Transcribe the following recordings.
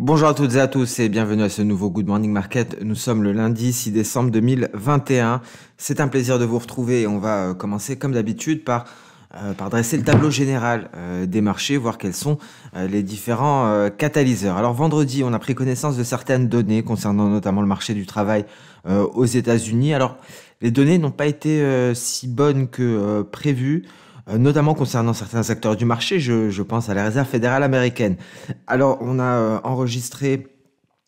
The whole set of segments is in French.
Bonjour à toutes et à tous et bienvenue à ce nouveau Good Morning Market. Nous sommes le lundi 6 décembre 2021. C'est un plaisir de vous retrouver et on va commencer comme d'habitude par dresser le tableau général des marchés, voir quels sont les différents catalyseurs. Alors vendredi, on a pris connaissance de certaines données concernant notamment le marché du travail aux États-Unis. Alors les données n'ont pas été si bonnes que prévues. Notamment concernant certains secteurs du marché, je pense à la Réserve fédérale américaine. Alors, on a enregistré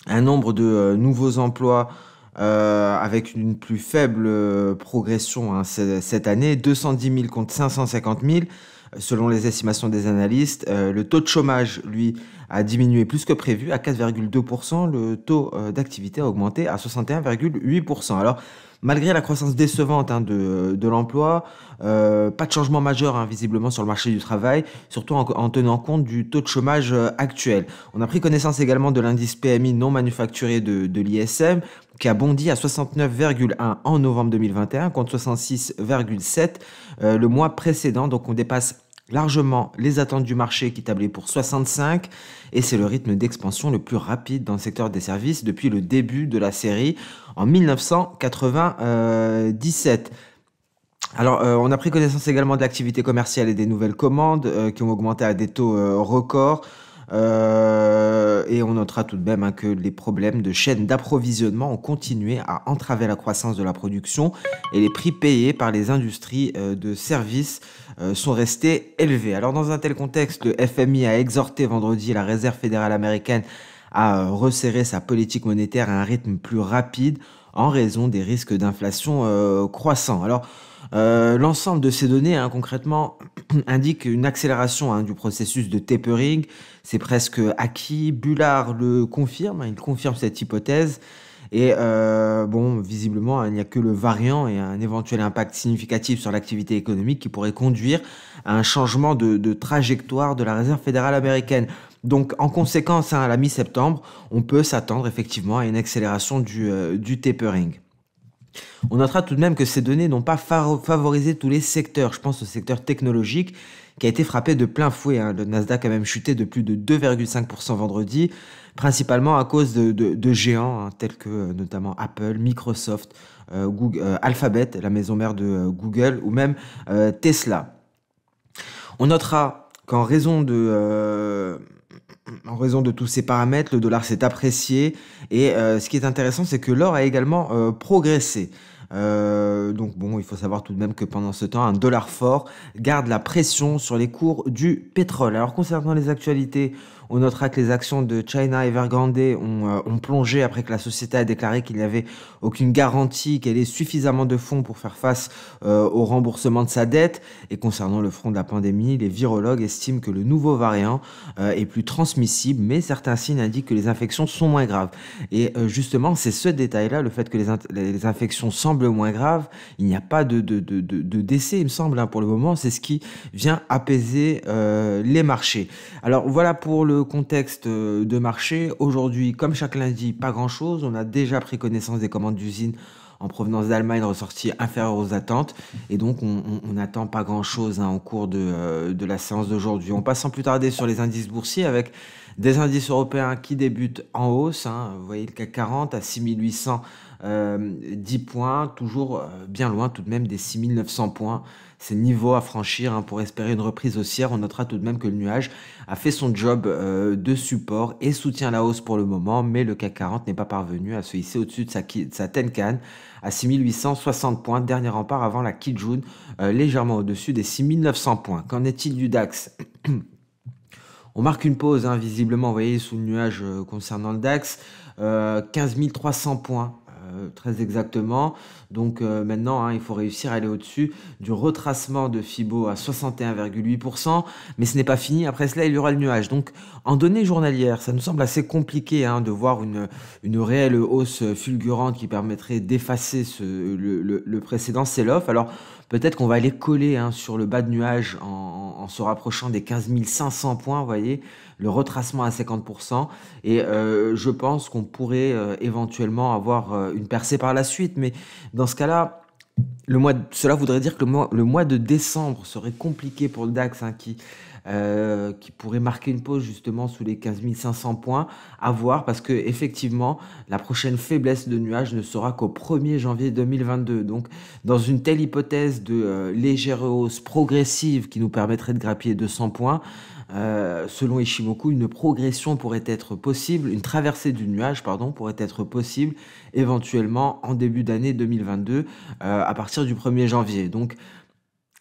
un nombre de nouveaux emplois avec une plus faible progression cette année, 210 000 contre 550 000, selon les estimations des analystes. Le taux de chômage, lui, a diminué plus que prévu à 4,2%. Le taux d'activité a augmenté à 61,8%. Alors, malgré la croissance décevante de l'emploi, pas de changement majeur visiblement sur le marché du travail, surtout en tenant compte du taux de chômage actuel. On a pris connaissance également de l'indice PMI non manufacturier de l'ISM, qui a bondi à 69,1 en novembre 2021 contre 66,7 le mois précédent. Donc on dépasse largement les attentes du marché qui tablait pour 65 et c'est le rythme d'expansion le plus rapide dans le secteur des services depuis le début de la série en 1997. Alors, on a pris connaissance également de l'activité commerciale et des nouvelles commandes qui ont augmenté à des taux records. Et on notera tout de même que les problèmes de chaîne d'approvisionnement ont continué à entraver la croissance de la production et les prix payés par les industries de services sont restés élevés. Alors dans un tel contexte, le FMI a exhorté vendredi la Réserve fédérale américaine à resserrer sa politique monétaire à un rythme plus rapide en raison des risques d'inflation croissants. Alors, l'ensemble de ces données, concrètement, indique une accélération du processus de tapering. C'est presque acquis. Bullard le confirme, il confirme cette hypothèse. Et visiblement, il n'y a que le variant et un éventuel impact significatif sur l'activité économique qui pourrait conduire à un changement de trajectoire de la Réserve fédérale américaine. Donc, en conséquence, à la mi-septembre, on peut s'attendre effectivement à une accélération du tapering. On notera tout de même que ces données n'ont pas favorisé tous les secteurs. Je pense au secteur technologique qui a été frappé de plein fouet. Le Nasdaq a même chuté de plus de 2,5% vendredi, principalement à cause de géants tels que notamment Apple, Microsoft, Google, Alphabet, la maison mère de Google, ou même Tesla. On notera qu'en raison de tous ces paramètres, le dollar s'est apprécié et ce qui est intéressant, c'est que l'or a également progressé. Donc bon, il faut savoir tout de même que pendant ce temps, un dollar fort garde la pression sur les cours du pétrole. Alors concernant les actualités, on notera que les actions de China Evergrande ont plongé après que la société a déclaré qu'il n'y avait aucune garantie qu'elle ait suffisamment de fonds pour faire face au remboursement de sa dette. Et concernant le front de la pandémie, les virologues estiment que le nouveau variant est plus transmissible, mais certains signes indiquent que les infections sont moins graves. Et justement, c'est ce détail-là, le fait que les infections semblent moins graves, il n'y a pas de décès, il me semble, pour le moment, c'est ce qui vient apaiser les marchés. Alors voilà pour le contexte de marché. Aujourd'hui, comme chaque lundi, pas grand-chose. On a déjà pris connaissance des commandes d'usines en provenance d'Allemagne ressorties inférieures aux attentes. Et donc, on n'attend pas grand-chose au cours de la séance d'aujourd'hui. On passe sans plus tarder sur les indices boursiers avec des indices européens qui débutent en hausse. Vous voyez le CAC 40 à 6810 points, toujours bien loin tout de même des 6900 points. C'est le niveau à franchir pour espérer une reprise haussière. On notera tout de même que le nuage a fait son job de support et soutient la hausse pour le moment, mais le CAC 40 n'est pas parvenu à se hisser au-dessus de sa Tenkan à 6860 points, dernier rempart avant la Kijun, légèrement au-dessus des 6900 points. Qu'en est-il du DAX? On marque une pause, visiblement, vous voyez, sous le nuage concernant le DAX, 15 300 points. Très exactement. Donc maintenant, il faut réussir à aller au-dessus du retracement de Fibo à 61,8%. Mais ce n'est pas fini. Après cela, il y aura le nuage. Donc en données journalières, ça nous semble assez compliqué de voir une réelle hausse fulgurante qui permettrait d'effacer le précédent sell-off. Alors peut-être qu'on va aller coller sur le bas de nuage en se rapprochant des 15 500 points, vous voyez, le retracement à 50%. Et je pense qu'on pourrait éventuellement avoir une percée par la suite. Mais dans ce cas-là, Cela voudrait dire que le mois de décembre serait compliqué pour le DAX, hein, qui pourrait marquer une pause justement sous les 15 500 points. À voir, parce que effectivement, la prochaine faiblesse de nuages ne sera qu'au 1er janvier 2022. Donc, dans une telle hypothèse de légère hausse progressive qui nous permettrait de grappiller 200 points, selon Ishimoku, une progression pourrait être possible, une traversée du nuage, pardon, pourrait être possible éventuellement en début d'année 2022, à partir du 1er janvier. Donc,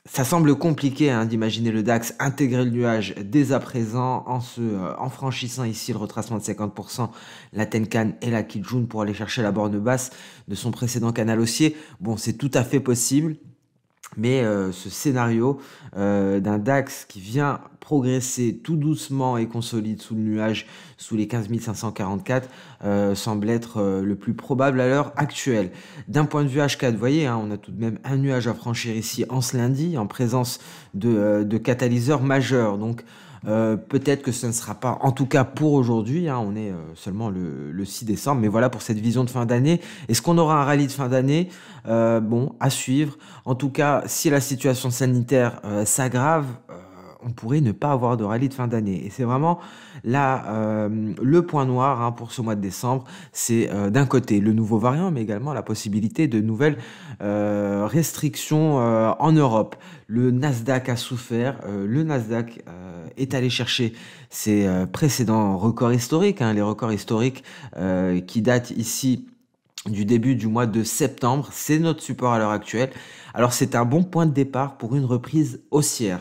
ça semble compliqué, hein, d'imaginer le DAX intégrer le nuage dès à présent en franchissant ici le retracement de 50%, la Tenkan et la Kijun pour aller chercher la borne basse de son précédent canal haussier. Bon, c'est tout à fait possible. Mais ce scénario d'un DAX qui vient progresser tout doucement et consolide sous le nuage, sous les 15 544, semble être le plus probable à l'heure actuelle. D'un point de vue H4, vous voyez, hein, on a tout de même un nuage à franchir ici en ce lundi, en présence de catalyseurs majeurs. Donc, peut-être que ce ne sera pas, en tout cas pour aujourd'hui, hein, on est seulement le 6 décembre, mais voilà pour cette vision de fin d'année. Est-ce qu'on aura un rallye de fin d'année? Bon, à suivre. En tout cas, si la situation sanitaire s'aggrave, on pourrait ne pas avoir de rallye de fin d'année. Et c'est vraiment là le point noir, hein, pour ce mois de décembre. C'est d'un côté le nouveau variant, mais également la possibilité de nouvelles restrictions en Europe. Le Nasdaq a souffert. Le Nasdaq est allé chercher ses précédents records historiques, hein, les records historiques qui datent ici du début du mois de septembre. C'est notre support à l'heure actuelle. Alors c'est un bon point de départ pour une reprise haussière.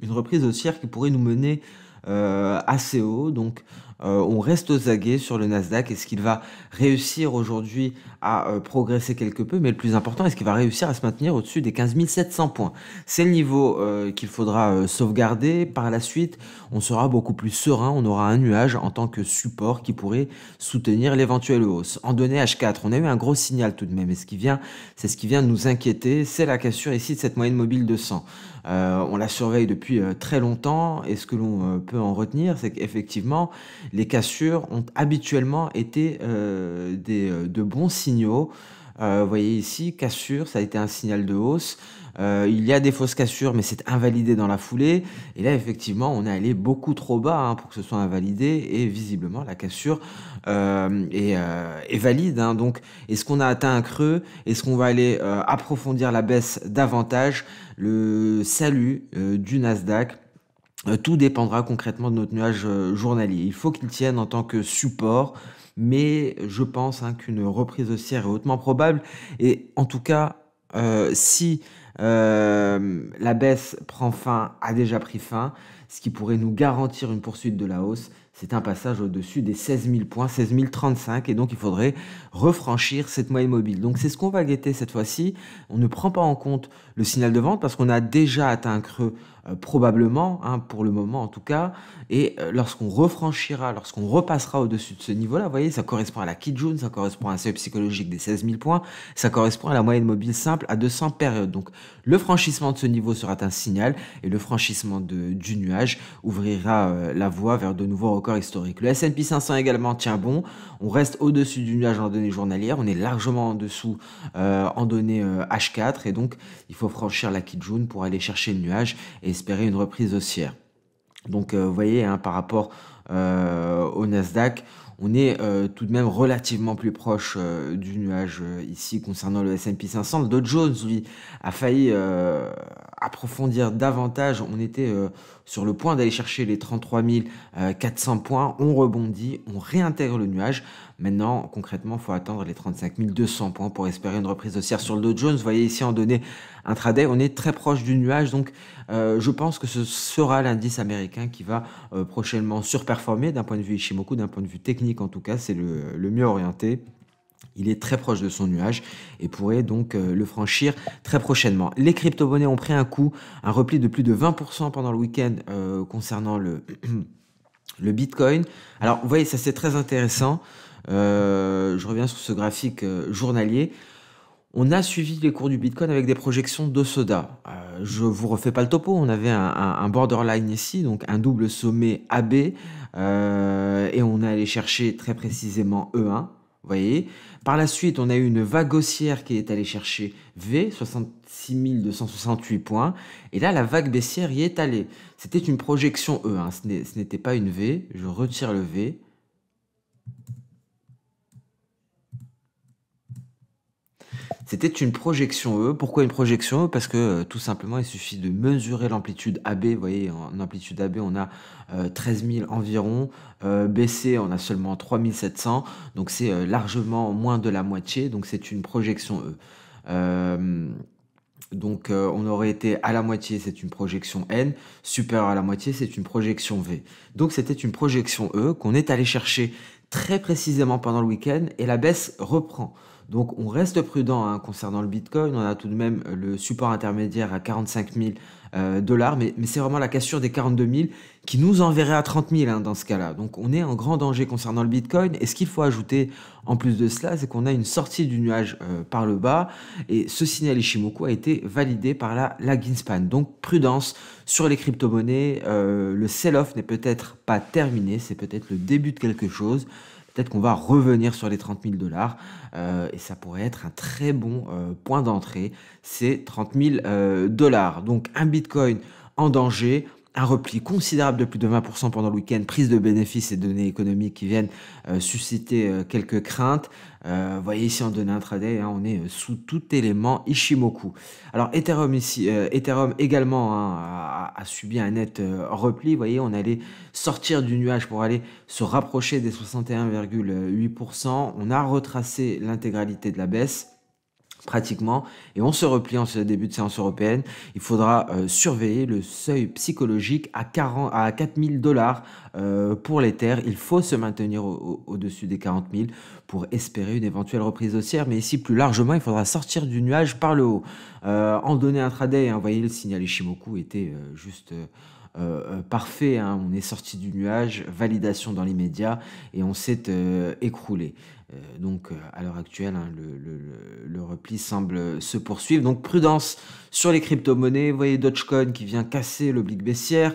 Une reprise haussière qui pourrait nous mener assez haut. Donc on reste aux aguets sur le Nasdaq. Est-ce qu'il va réussir aujourd'hui à progresser quelque peu? Mais le plus important, est-ce qu'il va réussir à se maintenir au-dessus des 15 700 points? C'est le niveau qu'il faudra sauvegarder. Par la suite, on sera beaucoup plus serein. On aura un nuage en tant que support qui pourrait soutenir l'éventuelle hausse. En données H4, on a eu un gros signal tout de même. Et c'est ce qui vient de nous inquiéter. C'est la cassure ici de cette moyenne mobile de 100. On la surveille depuis très longtemps, et ce que l'on peut en retenir, c'est qu'effectivement, les cassures ont habituellement été de bons signaux. Vous voyez ici, cassure, ça a été un signal de hausse. Il y a des fausses cassures, mais c'est invalidé dans la foulée. Et là, effectivement, on est allé beaucoup trop bas, hein, pour que ce soit invalidé. Et visiblement, la cassure est valide, hein. Donc, est-ce qu'on a atteint un creux? Est-ce qu'on va aller approfondir la baisse davantage? Le salut du Nasdaq, tout dépendra concrètement de notre nuage journalier. Il faut qu'il tienne en tant que support, mais je pense, hein, qu'une reprise haussière est hautement probable. Et en tout cas, si la baisse prend fin, a déjà pris fin, ce qui pourrait nous garantir une poursuite de la hausse, c'est un passage au-dessus des 16 000 points, 16 035, et donc il faudrait refranchir cette moyenne mobile. Donc c'est ce qu'on va guetter cette fois-ci. On ne prend pas en compte le signal de vente parce qu'on a déjà atteint un creux, probablement, hein, pour le moment en tout cas, et lorsqu'on refranchira, lorsqu'on repassera au-dessus de ce niveau-là, vous voyez, ça correspond à la Kijun, ça correspond à un seuil psychologique des 16 000 points, ça correspond à la moyenne mobile simple à 200 périodes. Donc le franchissement de ce niveau sera un signal, et le franchissement du nuage ouvrira la voie vers de nouveaux records historiques. Le S&P 500 également tient bon, on reste au-dessus du nuage en données journalières, on est largement en dessous en données H4, et donc il faut franchir la Kijun pour aller chercher le nuage et espérer une reprise haussière. Donc vous voyez, hein, par rapport au Nasdaq, on est tout de même relativement plus proche du nuage ici concernant le S&P 500. Le Dow Jones, lui, a failli approfondir davantage. On était sur le point d'aller chercher les 33 400 points. On rebondit, on réintègre le nuage. Maintenant, concrètement, il faut attendre les 35 200 points pour espérer une reprise haussière sur le Dow Jones. Vous voyez ici en données intraday, on est très proche du nuage. Donc, je pense que ce sera l'indice américain qui va prochainement surperformer d'un point de vue Ishimoku, d'un point de vue technique en tout cas, c'est le mieux orienté. Il est très proche de son nuage et pourrait donc le franchir très prochainement. Les crypto-monnaies ont pris un coup, un repli de plus de 20% pendant le week-end concernant le Bitcoin. Alors, vous voyez, ça c'est très intéressant. Je reviens sur ce graphique journalier. On a suivi les cours du Bitcoin avec des projections de soda. Je vous refais pas le topo. On avait un borderline ici, donc un double sommet AB, et on est allé chercher très précisément E1. Vous voyez? Par la suite, on a eu une vague haussière qui est allée chercher V, 66 268 points. Et là, la vague baissière y est allée. C'était une projection E, hein, ce n'était pas une V. Je retire le V. C'était une projection E. Pourquoi une projection E? Parce que tout simplement, il suffit de mesurer l'amplitude AB. Vous voyez, en amplitude AB, on a 13 000 environ. BC, on a seulement 3 700. Donc, c'est largement moins de la moitié. Donc, c'est une projection E. Donc, on aurait été à la moitié, c'est une projection N. Supérieur à la moitié, c'est une projection V. Donc, c'était une projection E qu'on est allé chercher très précisément pendant le week-end et la baisse reprend. Donc, on reste prudent hein, concernant le Bitcoin. On a tout de même le support intermédiaire à 45 000 dollars, mais c'est vraiment la cassure des 42 000 qui nous enverrait à 30 000 hein, dans ce cas-là. Donc, on est en grand danger concernant le Bitcoin. Et ce qu'il faut ajouter en plus de cela, c'est qu'on a une sortie du nuage par le bas et ce signal Ishimoku a été validé par la lagging span. Donc, prudence sur les crypto-monnaies. Le sell-off n'est peut-être pas terminé, c'est peut-être le début de quelque chose. Peut-être qu'on va revenir sur les 30 000 dollars et ça pourrait être un très bon point d'entrée, c'est 30 000 dollars. Donc un Bitcoin en danger, un repli considérable de plus de 20% pendant le week-end, prise de bénéfices et données économiques qui viennent susciter quelques craintes. Vous voyez ici en données intraday, hein, on est sous tout élément Ishimoku. Alors Ethereum ici, Ethereum également hein, a subi un net repli. Vous voyez, on allait sortir du nuage pour aller se rapprocher des 61,8%. On a retracé l'intégralité de la baisse pratiquement, et on se replie en ce début de séance européenne. Il faudra surveiller le seuil psychologique à 4 000 dollars pour l'Ether. Il faut se maintenir au-dessus des 40 000 pour espérer une éventuelle reprise haussière, mais ici plus largement, il faudra sortir du nuage par le haut. En données intraday, hein, vous voyez, le signal Ishimoku était juste parfait, hein. On est sorti du nuage, validation dans l'immédiat et on s'est écroulé. Donc à l'heure actuelle, hein, le repli semble se poursuivre. Donc prudence sur les crypto-monnaies. Vous voyez Dogecoin qui vient casser l'oblique baissière.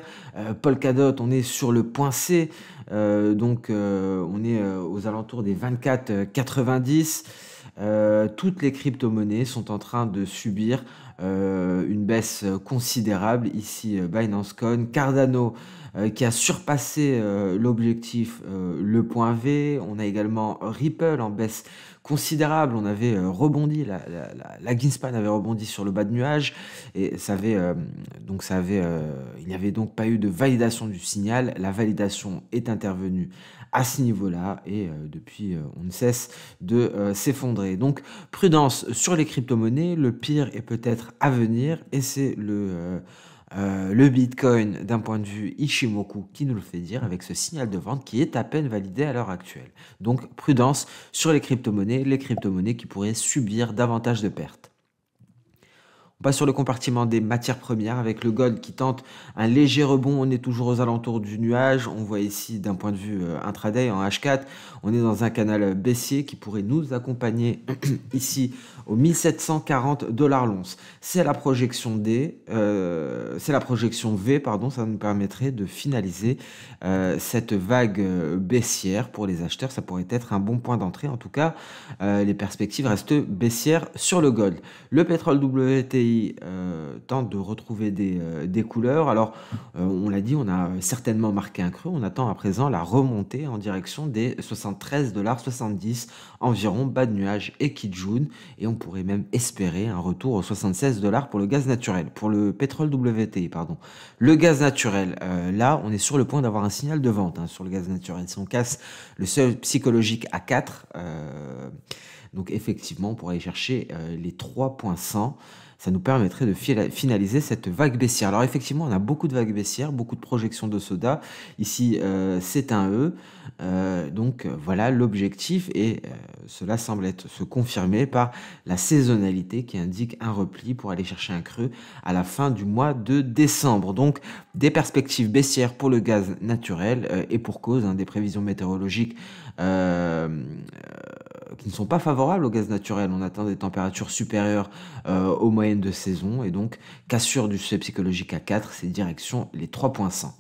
Polkadot, on est sur le point C. Donc on est aux alentours des 24,90. Toutes les crypto-monnaies sont en train de subir une baisse considérable. Ici, Binance Coin, Cardano qui a surpassé l'objectif, le point V. On a également Ripple en baisse considérable. On avait rebondi, la Greenspan avait rebondi sur le bas de nuage et il n'y avait donc pas eu de validation du signal. La validation est intervenue à ce niveau-là et depuis on ne cesse de s'effondrer. Donc prudence sur les crypto-monnaies, le pire est peut-être à venir et c'est le Bitcoin d'un point de vue Ishimoku qui nous le fait dire avec ce signal de vente qui est à peine validé à l'heure actuelle. Donc prudence sur les crypto-monnaies qui pourraient subir davantage de pertes. On passe sur le compartiment des matières premières avec le gold qui tente un léger rebond. On est toujours aux alentours du nuage. On voit ici d'un point de vue intraday en H4, on est dans un canal baissier qui pourrait nous accompagner ici aux 1740 dollars l'once. C'est la projection c'est la projection V, pardon, ça nous permettrait de finaliser cette vague baissière pour les acheteurs. Ça pourrait être un bon point d'entrée. En tout cas, les perspectives restent baissières sur le gold. Le pétrole WTI tente de retrouver des couleurs. Alors, on l'a dit, on a certainement marqué un creux. On attend à présent la remontée en direction des 73,70 $ environ, bas de nuage et Kijun. Et on pourrait même espérer un retour aux 76 $ pour le gaz naturel, pour le pétrole WTI, pardon. Le gaz naturel, là, on est sur le point d'avoir un signal de vente hein, sur le gaz naturel. Si on casse le seuil psychologique à 4, donc effectivement, on pourrait aller chercher les 3,100. Ça nous permettrait de finaliser cette vague baissière. Alors effectivement, on a beaucoup de vagues baissières, beaucoup de projections de soda. Ici, c'est un E. Donc voilà l'objectif et cela semble se confirmer par la saisonnalité qui indique un repli pour aller chercher un creux à la fin du mois de décembre. Donc des perspectives baissières pour le gaz naturel et pour cause hein, des prévisions météorologiques qui ne sont pas favorables au gaz naturel. On atteint des températures supérieures aux moyennes de saison et donc cassure du seuil psychologique à 4, c'est direction les 3,100.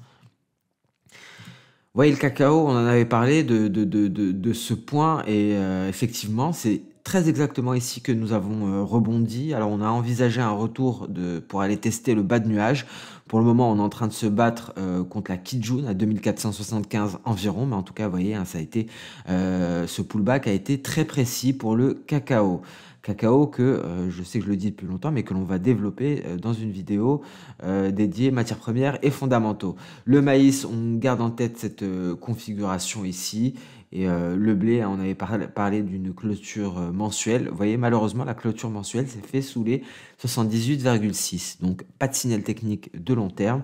Ouais, le cacao, on en avait parlé de ce point et effectivement, c'est très exactement ici que nous avons rebondi. Alors, on a envisagé un retour pour aller tester le bas de nuage. Pour le moment, on est en train de se battre contre la Kijun à 2475 environ, mais en tout cas, vous voyez, hein, ce pullback a été très précis pour le cacao. Cacao que je sais que je le dis depuis longtemps, mais que l'on va développer dans une vidéo dédiée matières premières et fondamentaux. Le maïs, on garde en tête cette configuration ici. Et le blé, hein, on avait parlé d'une clôture mensuelle. Vous voyez, malheureusement, la clôture mensuelle s'est fait sous les 78,6. Donc, pas de signal technique de long terme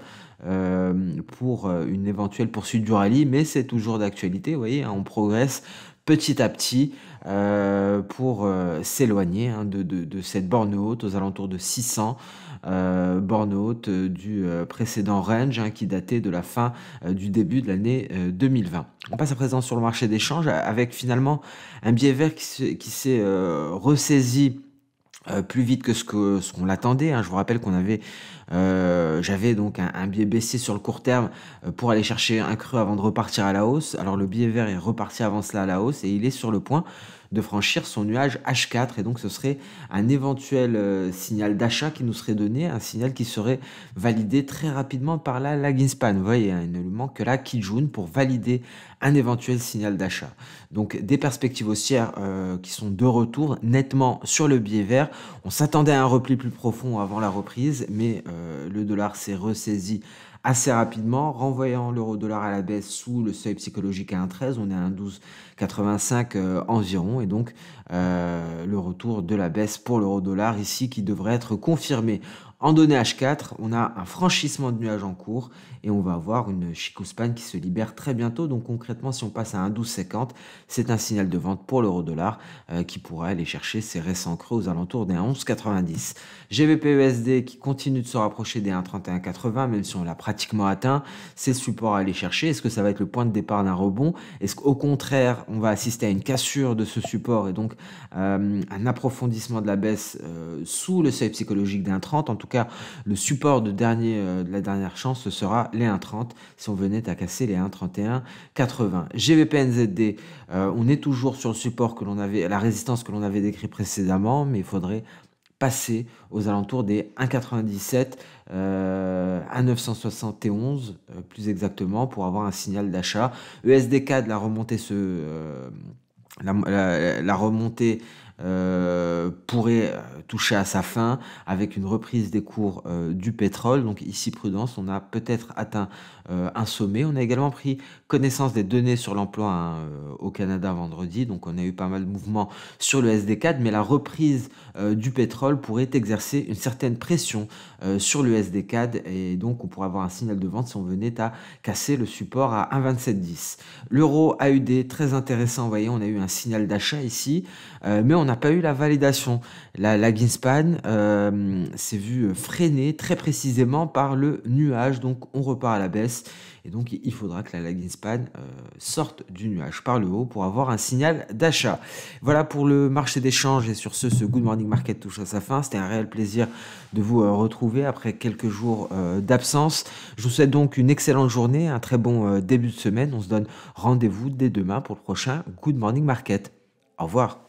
pour une éventuelle poursuite du rallye, mais c'est toujours d'actualité. Vous voyez, hein, on progresse petit à petit pour s'éloigner hein, de cette borne haute aux alentours de 600 borne haute du précédent range hein, qui datait de la fin du début de l'année 2020. On passe à présent sur le marché des changes avec finalement un biais vert qui s'est ressaisi plus vite que ce qu'on l'attendait. Hein. Je vous rappelle j'avais donc un biais baissier sur le court terme pour aller chercher un creux avant de repartir à la hausse. Alors le biais vert est reparti avant cela à la hausse et il est sur le point de franchir son nuage H4 et donc ce serait un éventuel signal d'achat qui nous serait donné, un signal qui serait validé très rapidement par la lagging span. Vous voyez, hein, il ne lui manque que la Kijun pour valider un éventuel signal d'achat. Donc des perspectives haussières qui sont de retour nettement sur le biais vert. On s'attendait à un repli plus profond avant la reprise, mais le dollar s'est ressaisi assez rapidement, renvoyant l'euro-dollar à la baisse sous le seuil psychologique à 1,13. On est à 1,1285 environ, et donc le retour de la baisse pour l'euro-dollar ici qui devrait être confirmé. En données H4, on a un franchissement de nuage en cours et on va avoir une Chikou Span qui se libère très bientôt. Donc concrètement, si on passe à 1,1250, c'est un signal de vente pour l'euro-dollar qui pourrait aller chercher ses récents creux aux alentours des 1,1190. GBP-USD qui continue de se rapprocher des 1,3180, même si on l'a pratiquement atteint. C'est le support à aller chercher. Est-ce que ça va être le point de départ d'un rebond? Est-ce qu'au contraire, on va assister à une cassure de ce support et donc un approfondissement de la baisse sous le seuil psychologique des 1,30? En tout cas, le support de la dernière chance, ce sera les 1,30 si on venait à casser les 1,3180. GBP-NZD, on est toujours sur le support la résistance que l'on avait décrit précédemment, mais il faudrait passer aux alentours des 1,97 à 971 plus exactement pour avoir un signal d'achat. ESD4, la remontée pourrait toucher à sa fin avec une reprise des cours du pétrole. Donc ici prudence, on a peut-être atteint un sommet. On a également pris connaissance des données sur l'emploi hein, au Canada vendredi, donc on a eu pas mal de mouvements sur le SD4, mais la reprise du pétrole pourrait exercer une certaine pression sur le SD4 et donc on pourrait avoir un signal de vente si on venait à casser le support à 1,2710. L'euro AUD, très intéressant, vous voyez, on a eu un signal d'achat ici, mais on n'a pas eu la validation. La lagging span s'est vue freinée très précisément par le nuage, donc on repart à la baisse. Et donc, il faudra que la lagging span sorte du nuage par le haut pour avoir un signal d'achat. Voilà pour le marché d'échange. Et sur ce Good Morning Market touche à sa fin. C'était un réel plaisir de vous retrouver après quelques jours d'absence. Je vous souhaite donc une excellente journée, un très bon début de semaine. On se donne rendez-vous dès demain pour le prochain Good Morning Market. Au revoir.